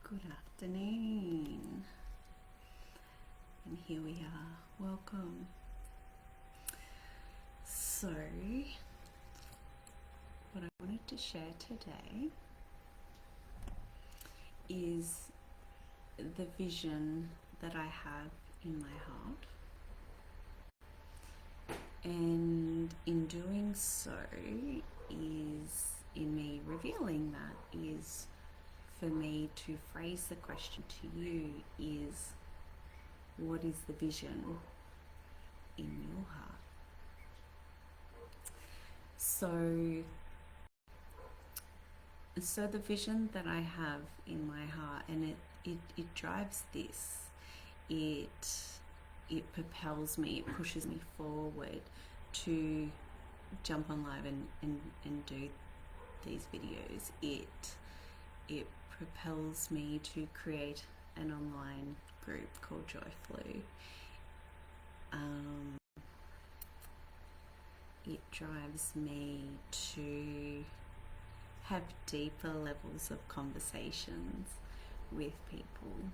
Good afternoon, and here we are. Welcome. So, what I wanted to share today is the vision that I have in my heart, and in doing so, is in me revealing that, is for me to phrase the question to you is, what is the vision in your heart? So the vision that I have in my heart, and it drives this, it propels me, it pushes me forward to jump on live and do these videos. It propels me to create an online group called Joyflu. It drives me to have deeper levels of conversations with people.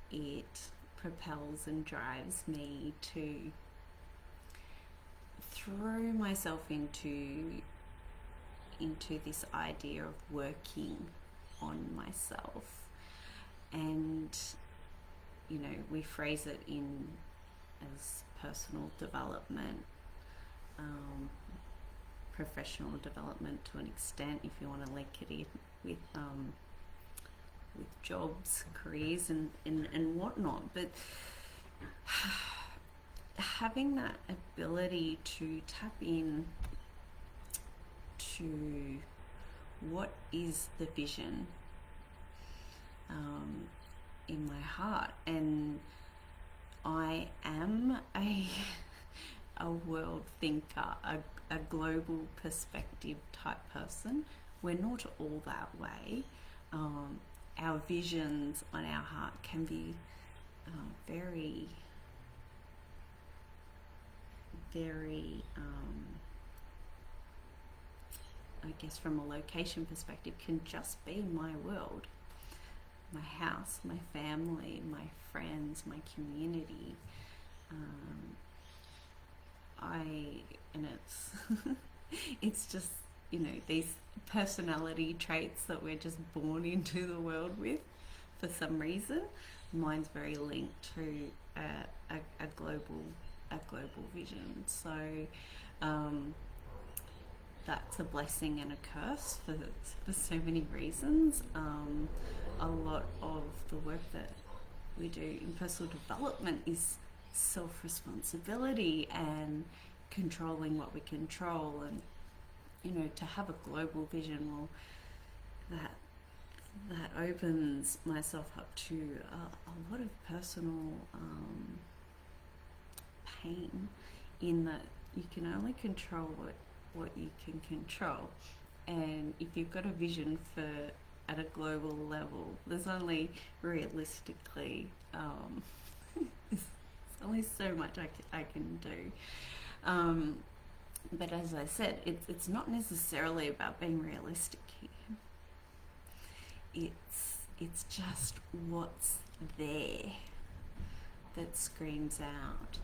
It propels and drives me to throw myself into this idea of working on myself. And we phrase it in as personal development, professional development to an extent, if you want to link it in with jobs, careers, and whatnot. But having that ability to tap in to what is the vision in my heart. And I am a world thinker, a global perspective type person. We're not all that way. Our visions on our heart can be very I guess from a location perspective, can just be my world, my house, my family, my friends, my community. It's just, these personality traits that we're just born into the world with for some reason. Mine's very linked to a global vision. So that's a blessing and a curse for so many reasons. A lot of the work that we do in personal development is self-responsibility and controlling what we control, and to have a global vision, well, that opens myself up to a lot of personal pain, in that you can only control what you can control. And if you've got a vision for at a global level, there's only realistically there's only so much I can do. But as I said, it's not necessarily about being realistic here. It's just what's there that screams out.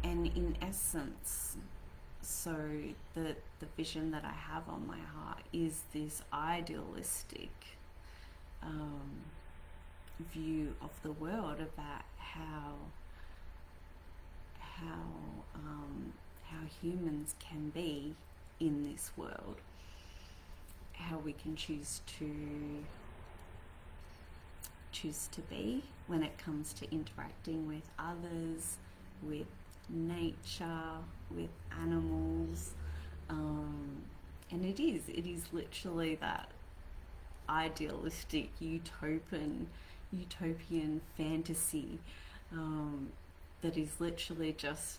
And in essence, so the vision that I have on my heart is this idealistic view of the world about how humans can be in this world, how we can choose to be when it comes to interacting with others, with nature, with animals, and it is literally that idealistic utopian fantasy that is literally just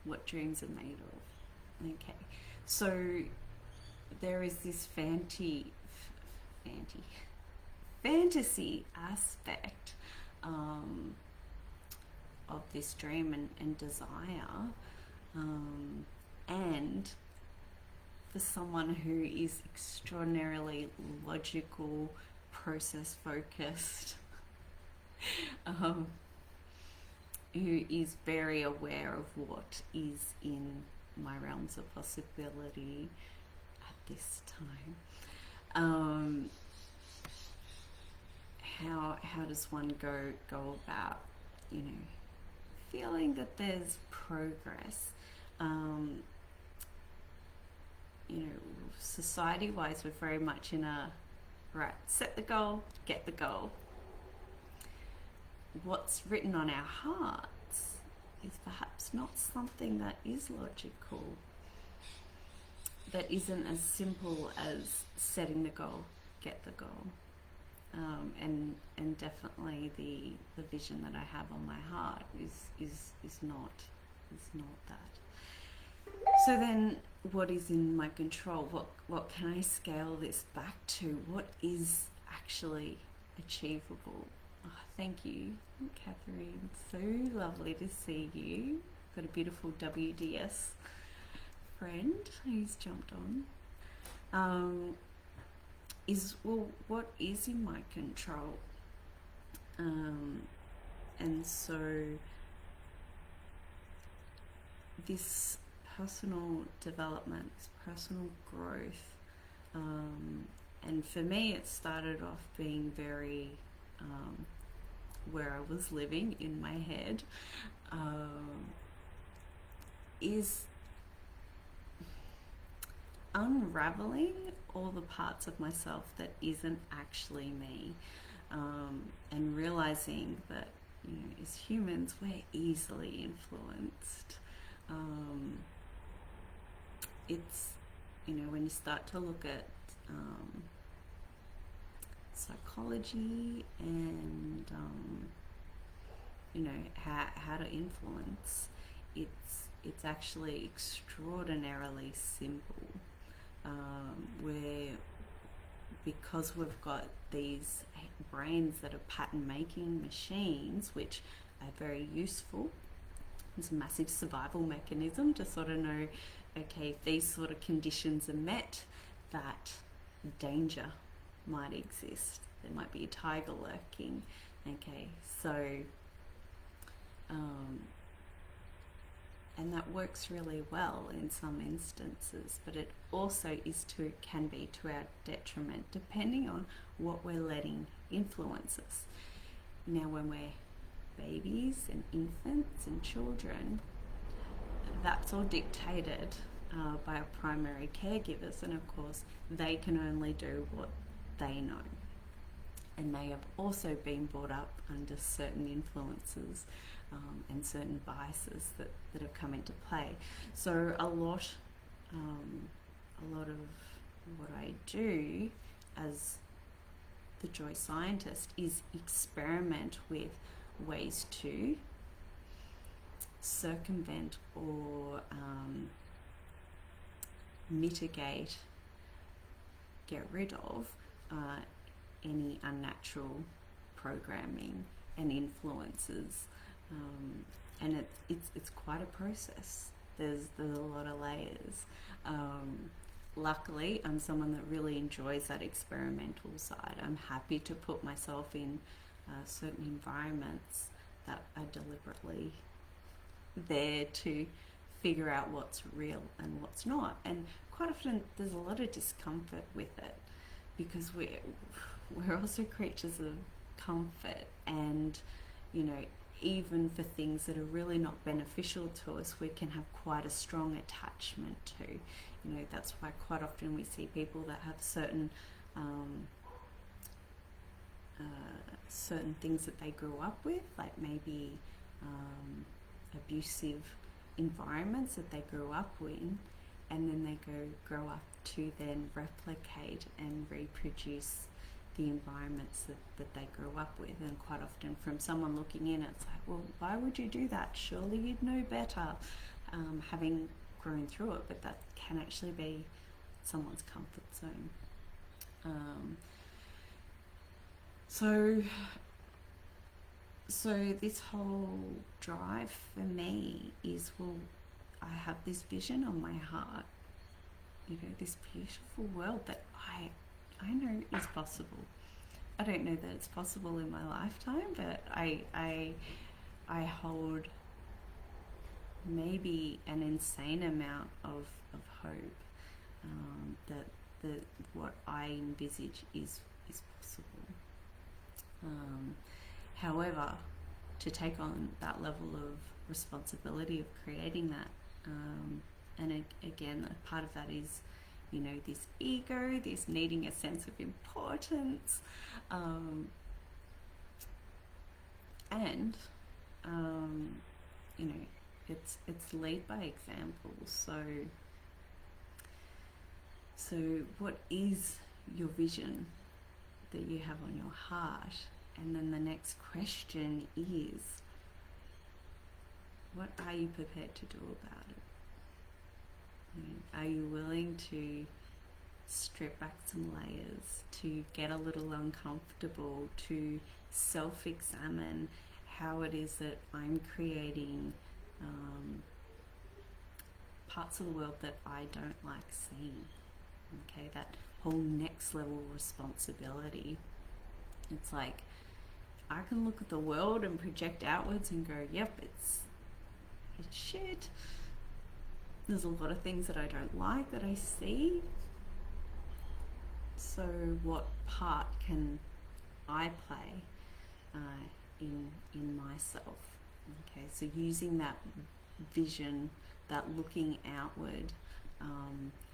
what dreams are made of. Okay, so there is this fantasy aspect of this dream and desire, and for someone who is extraordinarily logical, process focused, um, who is very aware of what is in my realms of possibility at this time. How does one go about, you know, feeling that there's progress? You know, society wise, we're very much in a right, set the goal, get the goal. What's written on our hearts is perhaps not something that is logical, that isn't as simple as setting the goal, get the goal. And definitely the vision that I have on my heart is not that. So then, what is in my control? What can I scale this back to? What is actually achievable? Oh, thank you, Catherine. So lovely to see you. Got a beautiful WDS friend who's jumped on. What is in my control? And so this personal development, this personal growth, and for me it started off being very where I was living in my head, is unraveling all the parts of myself that isn't actually me, and realizing that, you know, as humans we're easily influenced. It's, you know, when you start to look at psychology and you know, how to influence, it's actually extraordinarily simple. Where, because we've got these brains that are pattern making machines, which are very useful, it's a massive survival mechanism to sort of know, okay, if these sort of conditions are met, that danger might exist. There might be a tiger lurking. Okay, so and that works really well in some instances, but it also can be to our detriment, depending on what we're letting influence us. Now, when we're babies and infants and children, that's all dictated by our primary caregivers, and of course they can only do what they know, and they have also been brought up under certain influences and certain biases that have come into play. So a lot of what I do as the joy scientist is experiment with ways to circumvent or mitigate, get rid of any unnatural programming and influences, and it's quite a process. There's a lot of layers. Luckily, I'm someone that really enjoys that experimental side. I'm happy to put myself in certain environments that are deliberately there to figure out what's real and what's not. And quite often there's a lot of discomfort with it, because we're also creatures of comfort, and, you know, even for things that are really not beneficial to us, we can have quite a strong attachment to. You know, that's why quite often we see people that have certain certain things that they grew up with, like maybe abusive environments that they grew up in, and then they grow up to then replicate and reproduce the environments that they grew up with. And quite often from someone looking in, it's like, well, why would you do that? Surely you'd know better, having grown through it. But that can actually be someone's comfort zone. So this whole drive for me is, well, I have this vision on my heart, this beautiful world that I know is possible. I don't know that it's possible in my lifetime, but I hold maybe an insane amount of hope, that what I envisage is possible. However, to take on that level of responsibility of creating that, and again, a part of that is, this ego, this needing a sense of importance, and you know, it's lead by example. So what is your vision that you have on your heart? And then the next question is, what are you prepared to do about it? Are you willing to strip back some layers, to get a little uncomfortable, to self-examine how it is that I'm creating parts of the world that I don't like seeing? Okay, that whole next level responsibility. It's like, I can look at the world and project outwards and go, yep, it's shit. There's a lot of things that I don't like that I see. So what part can I play in myself? Okay, so using that vision, that looking outward,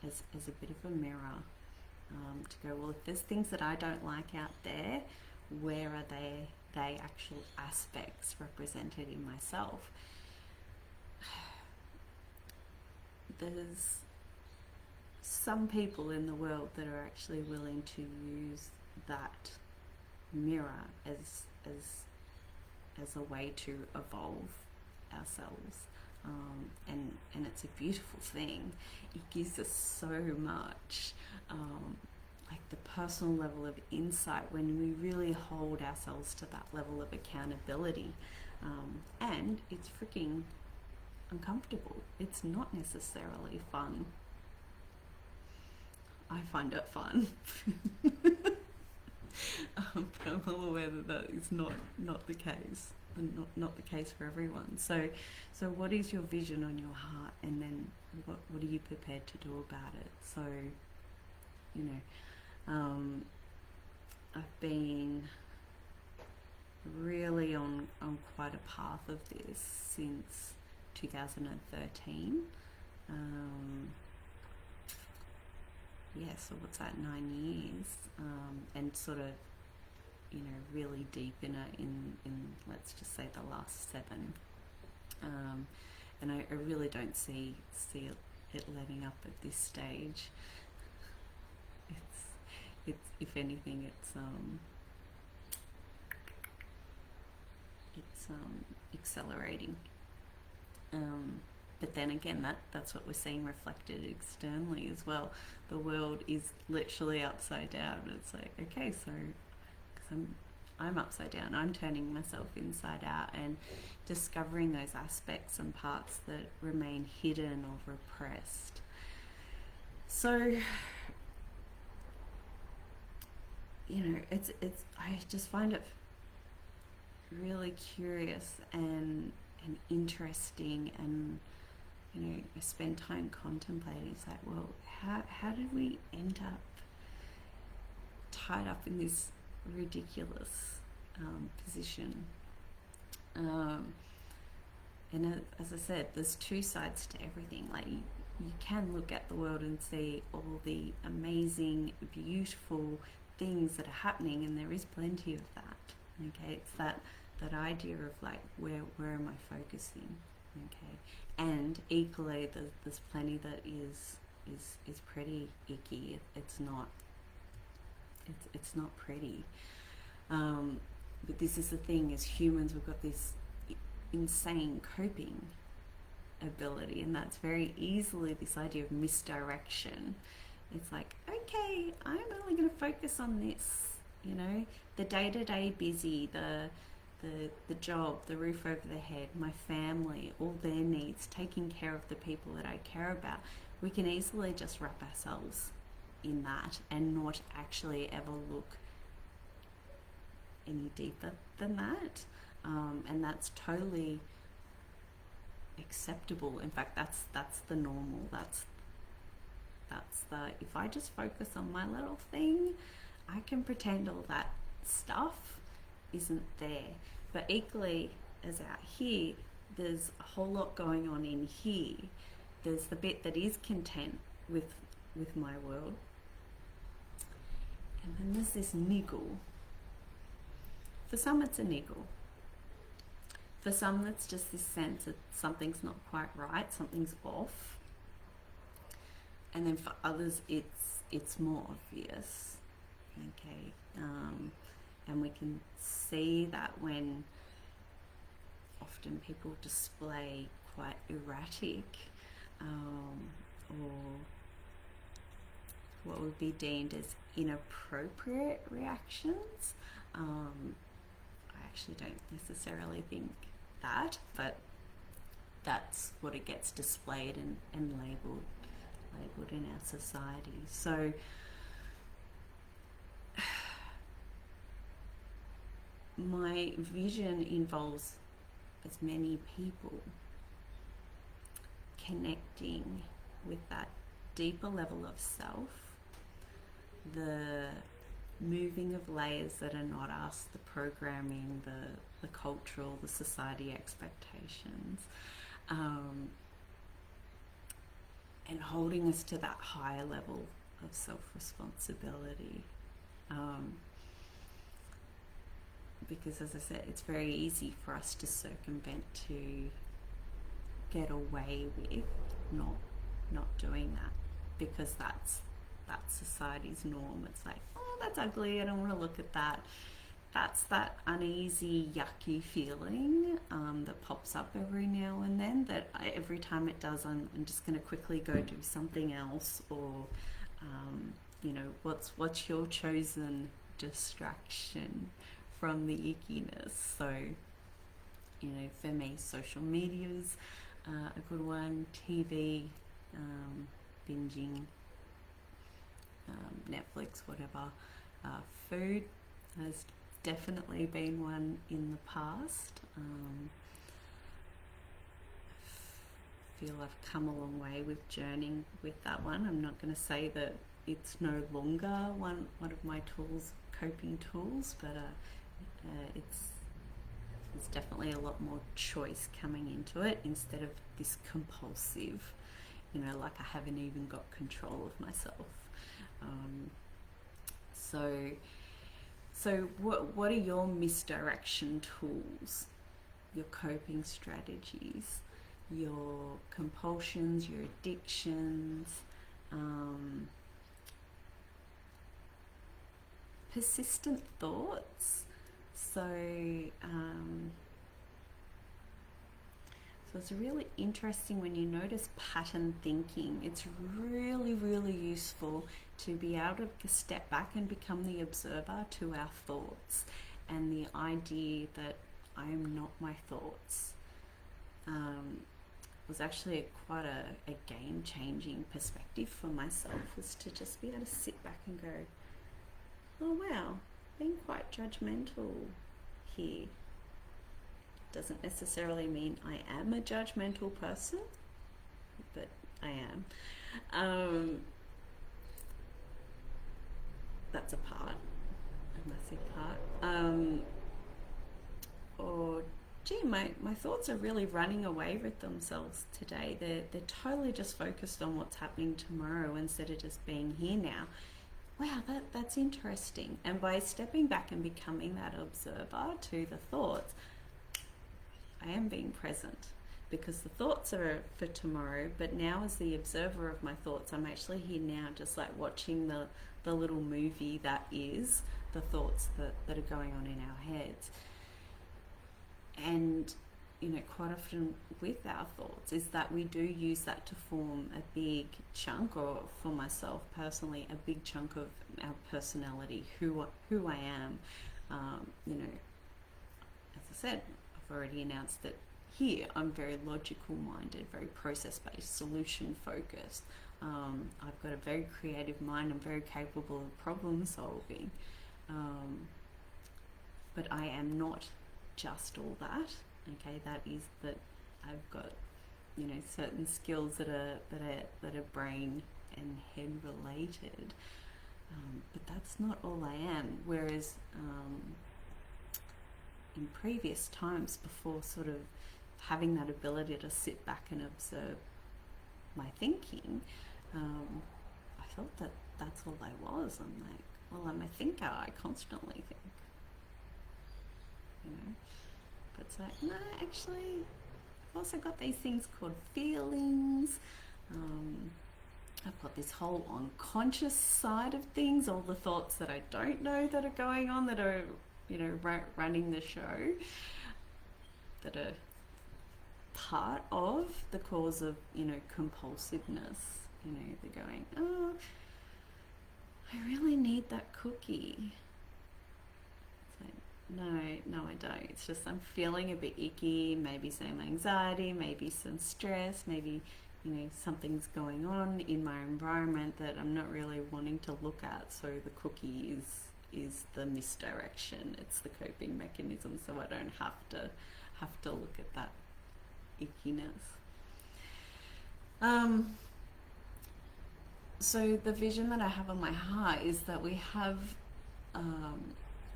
as a bit of a mirror, to go, well, if there's things that I don't like out there, where are they actual aspects represented in myself? There's some people in the world that are actually willing to use that mirror as a way to evolve ourselves, and it's a beautiful thing. It gives us so much, like the personal level of insight when we really hold ourselves to that level of accountability, and it's freaking uncomfortable. It's not necessarily fun. I find it fun. But I'm well aware that is not the case, and not the case for everyone. So what is your vision on your heart, and then what are you prepared to do about it? So, I've been really on quite a path of this since 2013. So what's that, 9 years, and sort of, really deep in it in let's just say the last 7, and I really don't see it letting up at this stage. It's if anything, it's accelerating. But then again, that's what we're seeing reflected externally as well. The world is literally upside down. It's like, okay, so because I'm upside down, I'm turning myself inside out and discovering those aspects and parts that remain hidden or repressed. So, it's I just find it really curious and interesting, and I spend time contemplating. It's like, well, how did we end up tied up in this ridiculous position? And as I said, there's two sides to everything. Like, you can look at the world and see all the amazing, beautiful things that are happening, and there is plenty of that. Okay, it's that idea of like, where am I focusing? Okay, and equally there's plenty that is pretty icky. It's not pretty. But this is the thing: as humans, we've got this insane coping ability, and that's very easily this idea of misdirection. It's like, okay, I'm only going to focus on this. The day-to-day busy, the job, the roof over the head, my family, all their needs, taking care of the people that I care about. we can easily just wrap ourselves in that and not actually ever look any deeper than that. And that's totally acceptable. In fact, that's the normal. That's the, if I just focus on my little thing, I can pretend all that stuff isn't there. But equally, as out here, there's a whole lot going on in here. There's the bit that is content with my world, and then there's this niggle. For some, it's a niggle. For some, it's just this sense that something's not quite right, something's off. And then for others, it's more obvious. Okay, and we can see that when often people display quite erratic or what would be deemed as inappropriate reactions. I actually don't necessarily think that, but that's what it gets displayed and labelled in our society. So my vision involves as many people connecting with that deeper level of self, the moving of layers that are not us, the programming, the cultural, the society expectations, and holding us to that higher level of self-responsibility. Because as I said, it's very easy for us to circumvent, to get away with not doing that, because that's society's norm. It's like, oh, that's ugly, I don't want to look at that. That's that uneasy, yucky feeling that pops up every now and then, that every time it does, I'm just going to quickly go do something else, or what's your chosen distraction from the ickiness? So for me, social media's a good one, TV, binging, Netflix, whatever. Food has definitely been one in the past. I feel I've come a long way with journeying with that one. I'm not going to say that it's no longer one of my coping tools, but it's definitely a lot more choice coming into it, instead of this compulsive, like I haven't even got control of myself. So what are your misdirection tools, your coping strategies, your compulsions, your addictions, persistent thoughts? So it's really interesting when you notice pattern thinking. It's really, really useful to be able to step back and become the observer to our thoughts, and the idea that I am not my thoughts was actually quite a game-changing perspective for myself, was to just be able to sit back and go, oh wow, being quite judgmental here doesn't necessarily mean I am a judgmental person, but I am. That's a massive part. Or, gee, my thoughts are really running away with themselves today. They're totally just focused on what's happening tomorrow instead of just being here now. Wow, that's interesting. And by stepping back and becoming that observer to the thoughts, I am being present, because the thoughts are for tomorrow, but now as the observer of my thoughts, I'm actually here now, just like watching the little movie that is the thoughts that are going on in our heads. And quite often with our thoughts is that we do use that to form a big chunk, or for myself personally, a big chunk of our personality, who I am. As I said, I've already announced that here I'm very logical minded, very process based, solution focused. I've got a very creative mind. I'm very capable of problem solving. But I am not just all that. Okay, that is that I've got, you know, certain skills that are brain and head related. But that's not all I am. Whereas in previous times, before sort of having that ability to sit back and observe my thinking, I thought that that's all I was. I'm like, well, I'm a thinker. I constantly think, you know. But it's like, no, actually, I've also got these things called feelings. I've got this whole unconscious side of things, all the thoughts that I don't know that are going on, that are, you know, running the show, that are part of the cause of, you know, compulsiveness. You know, they're going, oh, I really need that cookie. It's like, no, I don't. It's just I'm feeling a bit icky, maybe some anxiety, maybe some stress, maybe, you know, something's going on in my environment that I'm not really wanting to look at. So the cookie is the misdirection. It's the coping mechanism, so I don't have to look at that ickiness. So the vision that I have on my heart is that we have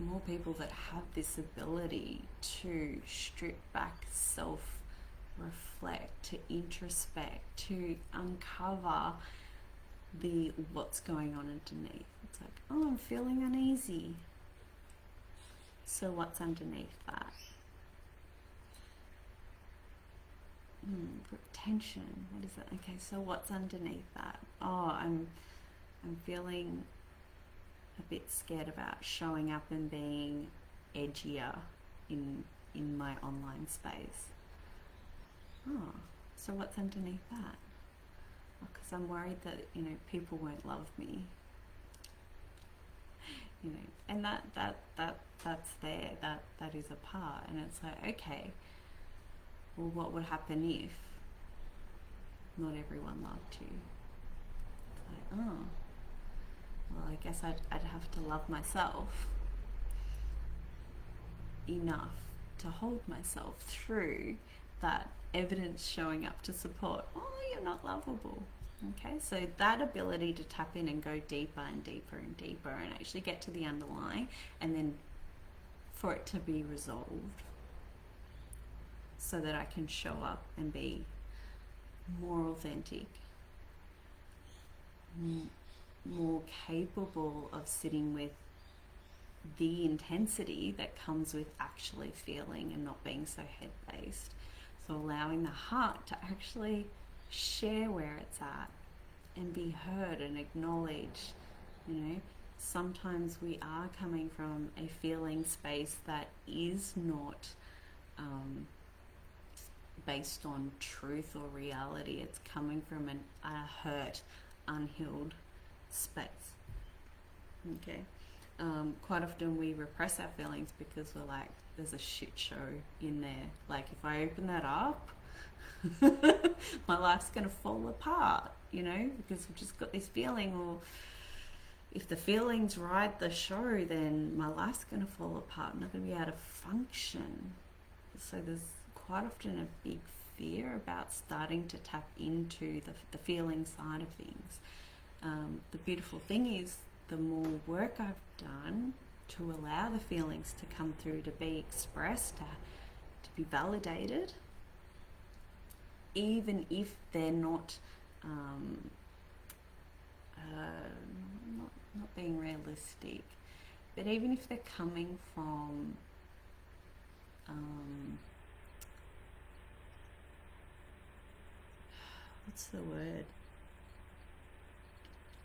more people that have this ability to strip back, self-reflect, to introspect, to uncover the what's going on underneath. It's like, oh, I'm feeling uneasy. So what's underneath that? Tension. What is that? Okay, so what's underneath that? Oh, I'm feeling a bit scared about showing up and being edgier in my online space. Oh, so what's underneath that? Because I'm worried that, you know, people won't love me. You know, and that's there. That is a part, and it's like, okay, well, what would happen if not everyone loved you? It's like, oh, well, I guess I'd have to love myself enough to hold myself through that evidence showing up to support, oh, you're not lovable. Okay, so that ability to tap in and go deeper and deeper and deeper and actually get to the underlying, and then for it to be resolved so that I can show up and be more authentic, more capable of sitting with the intensity that comes with actually feeling and not being so head-based. So allowing the heart to actually share where it's at and be heard and acknowledged. You know, sometimes we are coming from a feeling space that is not based on truth or reality. It's coming from a hurt, unhealed space. Okay. Quite often we repress our feelings because we're like, there's a shit show in there. Like, if I open that up, my life's going to fall apart, you know, because we've just got this feeling. Or if the feelings ride the show, then my life's going to fall apart. I'm not going to be able to function. So there's quite often a big fear about starting to tap into the feeling side of things. The beautiful thing is, the more work I've done to allow the feelings to come through, to be expressed, to be validated, even if they're not not being realistic, but even if they're coming from what's the word,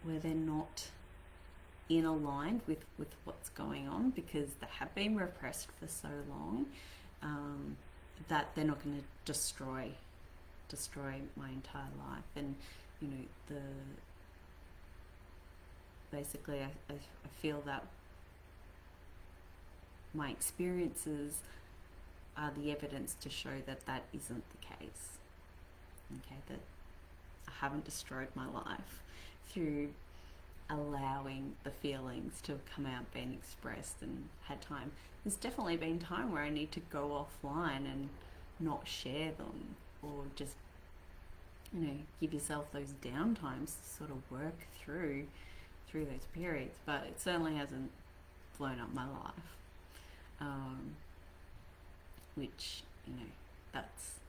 where they're not in aligned with what's going on, because they have been repressed for so long, that they're not going to destroy my entire life. And you know, basically I feel that my experiences are the evidence to show that that isn't the case. Okay, that I haven't destroyed my life through allowing the feelings to come out, being expressed, and had time. There's definitely been time where I need to go offline and not share them, or just, give yourself those downtimes to sort of work through those periods. But it certainly hasn't blown up my life, which, that's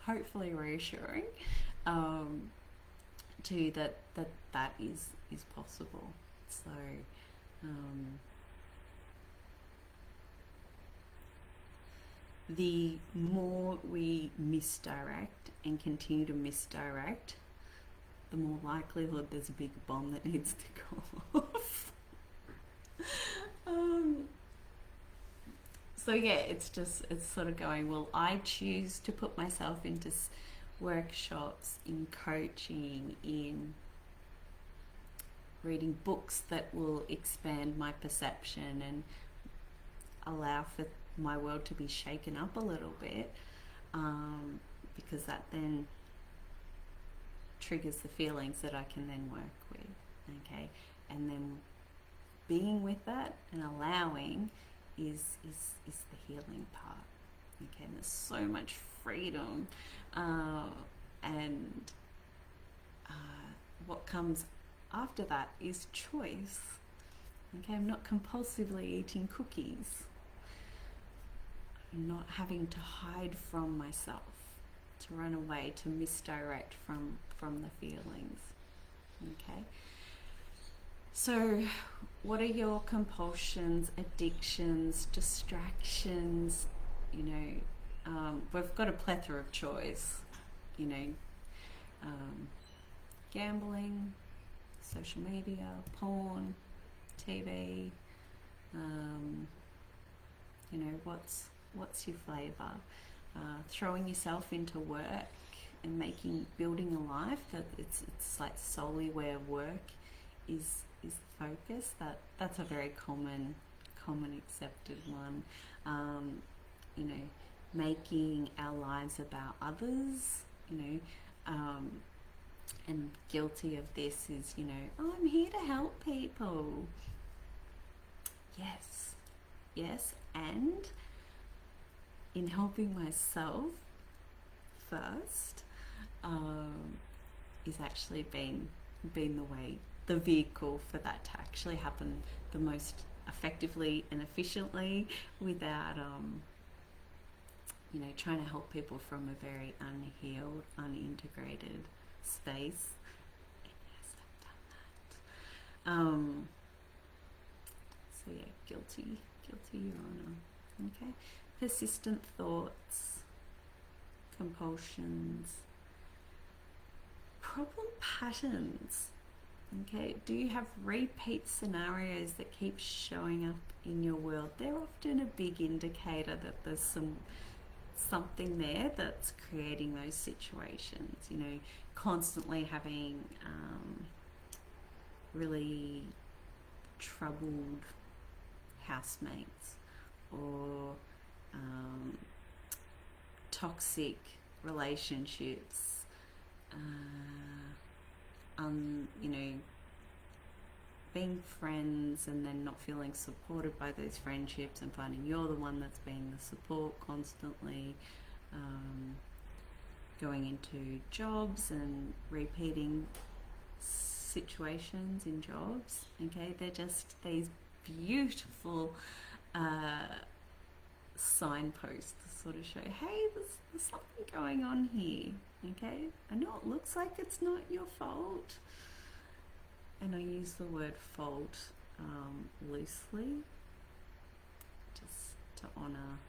hopefully reassuring, to that is possible. So the more we misdirect and continue to misdirect, the more likelihood there's a big bomb that needs to go off. So yeah, it's sort of going, well, I choose to put myself into workshops, in coaching, in reading books that will expand my perception and allow for my world to be shaken up a little bit, because that then triggers the feelings that I can then work with. Okay, and then being with that and allowing is the healing part. Okay, and there's so much freedom, and what comes after that is choice. Okay, I'm not compulsively eating cookies. I'm not having to hide from myself, to run away, to misdirect from the feelings. Okay. So, what are your compulsions, addictions, distractions? We've got a plethora of choice. Gambling, social media, porn, TV. What's your flavour? Throwing yourself into work and building a life that it's like solely where work is the focus. That's a very common accepted one. Making our lives about others. And guilty of this is, oh, I'm here to help people. Yes, and in helping myself first, is actually been the vehicle for that to actually happen the most effectively and efficiently, without trying to help people from a very unhealed, unintegrated space. Yes, I've done that. So yeah, guilty, Your Honour. Okay. Persistent thoughts, compulsions, problem patterns. Okay, do you have repeat scenarios that keep showing up in your world? They're often a big indicator that there's something there that's creating those situations. Constantly having really troubled housemates, or toxic relationships, being friends and then not feeling supported by those friendships, and finding you're the one that's being the support constantly, going into jobs and repeating situations in jobs. Okay, they're just these beautiful signposts to sort of show, hey, there's something going on here. Okay, I know it looks like it's not your fault, and I use the word fault loosely, just to honour,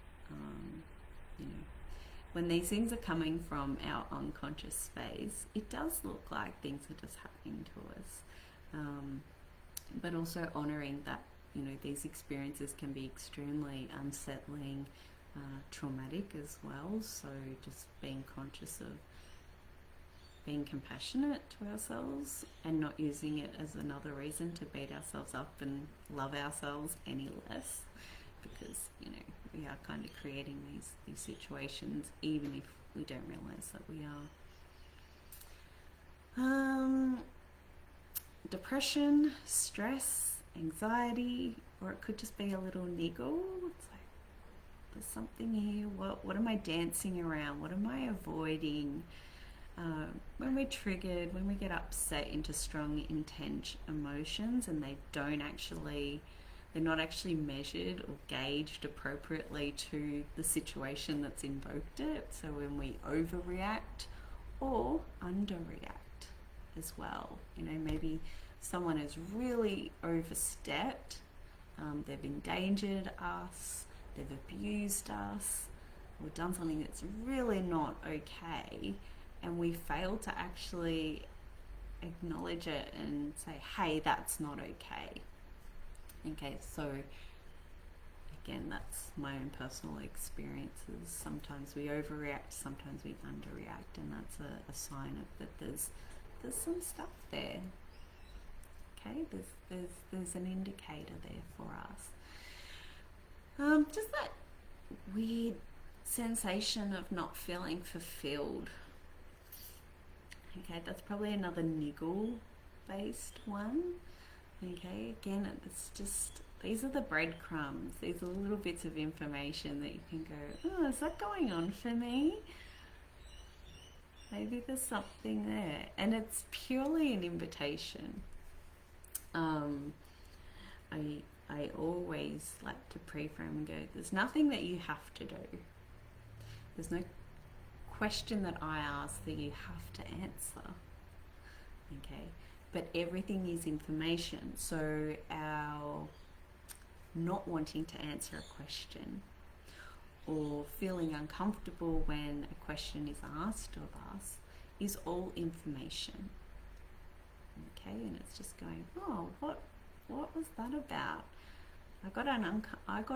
when these things are coming from our unconscious space, it does look like things are just happening to us, but also honouring that these experiences can be extremely unsettling, traumatic as well. So just being conscious of being compassionate to ourselves and not using it as another reason to beat ourselves up and love ourselves any less, because we are kind of creating these situations even if we don't realize that we are. Um, Depression, stress, anxiety, or it could just be a little niggle. It's like there's something here. What am I dancing around? What am I avoiding? When we're triggered, when we get upset into strong, intense emotions, and they're not actually measured or gauged appropriately to the situation that's invoked it. So when we overreact or underreact as well, maybe someone has really overstepped, they've endangered us, they've abused us, or done something that's really not okay, and we fail to actually acknowledge it and say, hey, that's not okay. Okay, so again, that's my own personal experiences. Sometimes we overreact, sometimes we underreact, and that's a sign of that there's some stuff there. Okay, there's an indicator there for us. Just that weird sensation of not feeling fulfilled. Okay, that's probably another niggle based one. Okay, again, it's just, these are the breadcrumbs. These are little bits of information that you can go, oh, is that going on for me? Maybe there's something there. And it's purely an invitation. I always like to pre-frame and go, there's nothing that you have to do. There's no question that I ask that you have to answer. Okay, but everything is information. So our not wanting to answer a question or feeling uncomfortable when a question is asked of us is all information. Okay, and it's just going, oh, what was that about? I got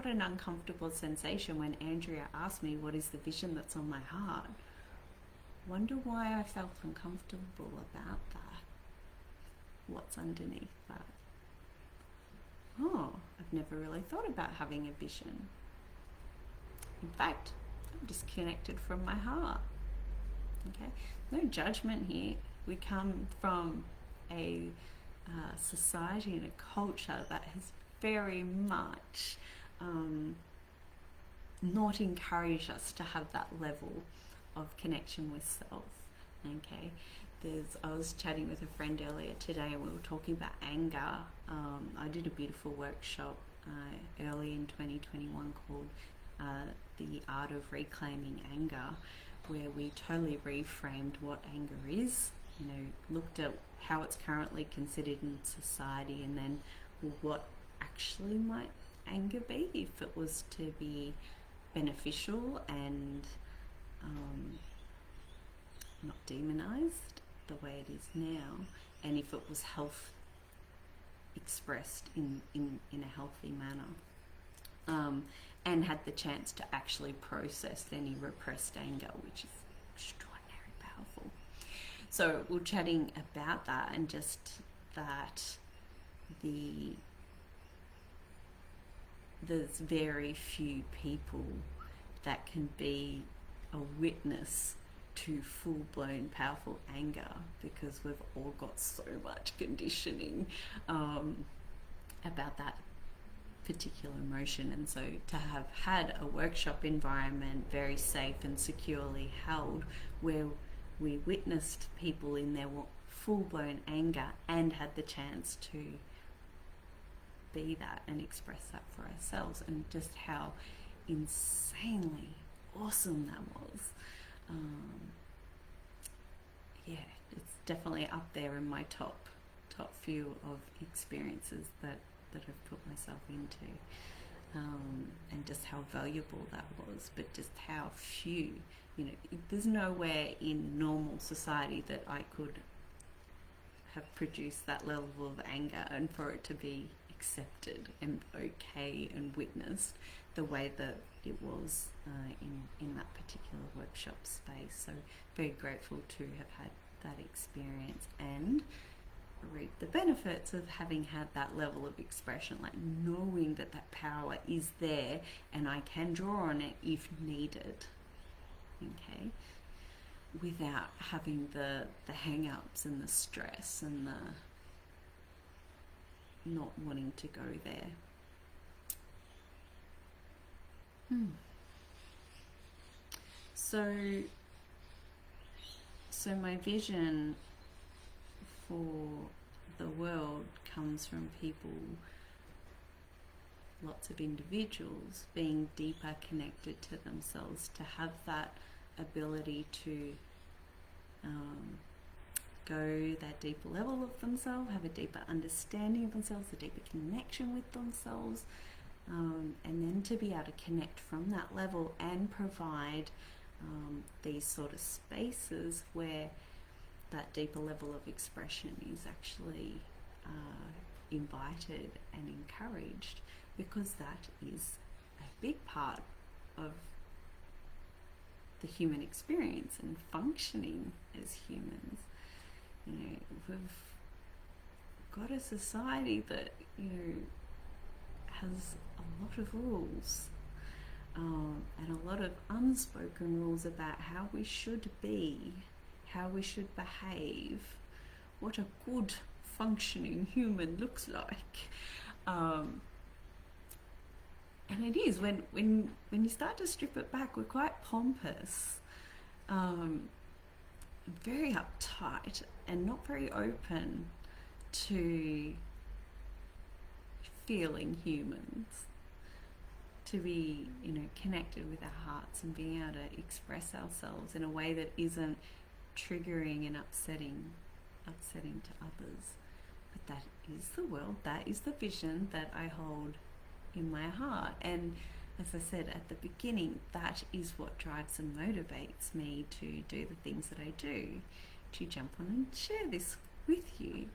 an uncomfortable sensation when Andrea asked me what is the vision that's on my heart. Wonder why I felt uncomfortable about that. What's underneath that? Oh, I've never really thought about having a vision. In fact, I'm disconnected from my heart. Okay, no judgment here. We come from a society and a culture that has very much not encouraged us to have that level of connection with self. Okay, I was chatting with a friend earlier today and we were talking about anger. I did a beautiful workshop early in 2021 called The Art of Reclaiming Anger, where we totally reframed what anger is, looked at how it's currently considered in society, and then what actually might anger be if it was to be beneficial and not demonized the way it is now, and if it was health expressed in a healthy manner, and had the chance to actually process any repressed anger, which is extraordinarily powerful. So we're chatting about that, and just that there's very few people that can be a witness to full-blown powerful anger, because we've all got so much conditioning about that particular emotion. And so to have had a workshop environment very safe and securely held, where we witnessed people in their full-blown anger and had the chance to be that and express that for ourselves, and just how insanely awesome that was. Yeah, it's definitely up there in my top few of experiences that I've put myself into, and just how valuable that was, but just how few, there's nowhere in normal society that I could have produced that level of anger and for it to be accepted and okay and witnessed the way that it was in that particular workshop space. So very grateful to have had that experience and reap the benefits of having had that level of expression, like knowing that power is there and I can draw on it if needed. Okay. without having the hang-ups and the stress and the not wanting to go there. So my vision for the world comes from people, lots of individuals being deeper connected to themselves, to have that ability to go that deeper level of themselves, have a deeper understanding of themselves, a deeper connection with themselves, and then to be able to connect from that level and provide these sort of spaces where that deeper level of expression is actually invited and encouraged, because that is a big part of the human experience and functioning as humans. You know, we've got a society that, you know, has a lot of rules, and a lot of unspoken rules about how we should be, how we should behave, what a good functioning human looks like. And it is, when you start to strip it back, we're quite pompous, very uptight, and not very open to feeling humans, to be, you know, connected with our hearts and being able to express ourselves in a way that isn't triggering and upsetting to others. But that is the world, that is the vision that I hold in my heart. And as I said at the beginning, that is what drives and motivates me to do the things that I do, to jump on and share this with you,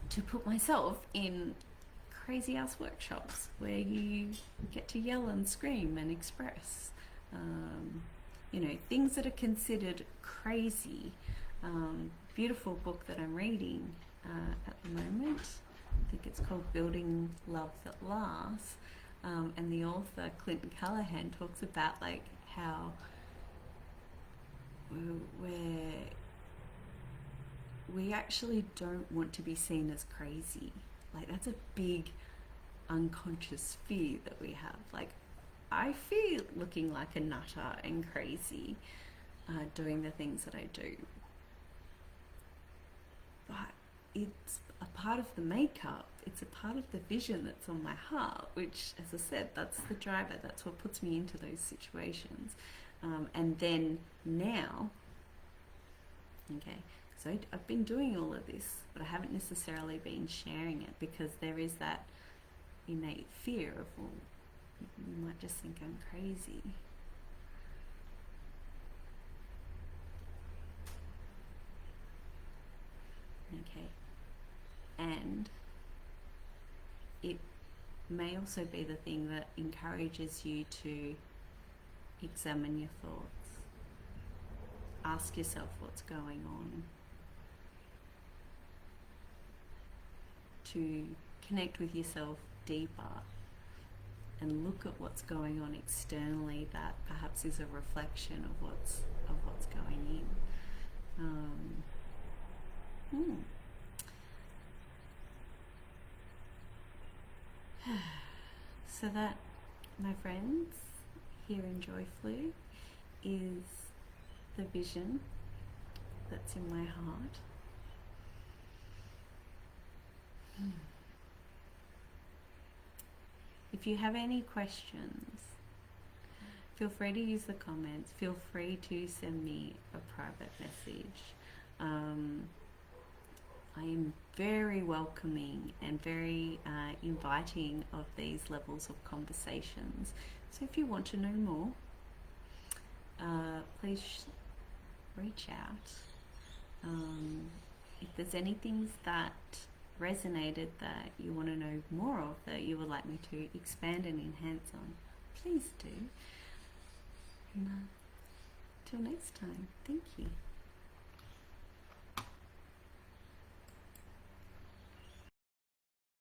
to put myself in crazy ass workshops where you get to yell and scream and express, you know, things that are considered crazy. Beautiful book that I'm reading at the moment, I think it's called Building Love That Lasts, and the author Clinton Callahan talks about like how we actually don't want to be seen as crazy. Like, that's a big unconscious fear that we have. Like, I fear looking like a nutter and crazy, doing the things that I do. But it's a part of the makeup. It's a part of the vision that's on my heart, which, as I said, that's the driver. That's what puts me into those situations. And then now, okay, so I've been doing all of this, but I haven't necessarily been sharing it because there is that innate fear of, well, you might just think I'm crazy. Okay, and it may also be the thing that encourages you to examine your thoughts, ask yourself what's going on, to connect with yourself deeper and look at what's going on externally that perhaps is a reflection of what's going in. So that, my friends, here in Joyflu, is the vision that's in my heart. If you have any questions, feel free to use the comments. Feel free to send me a private message. I am very welcoming and very inviting of these levels of conversations. So if you want to know more, please reach out. If there's anything that resonated that you want to know more of, that you would like me to expand and enhance on, please do. And till next time, thank you.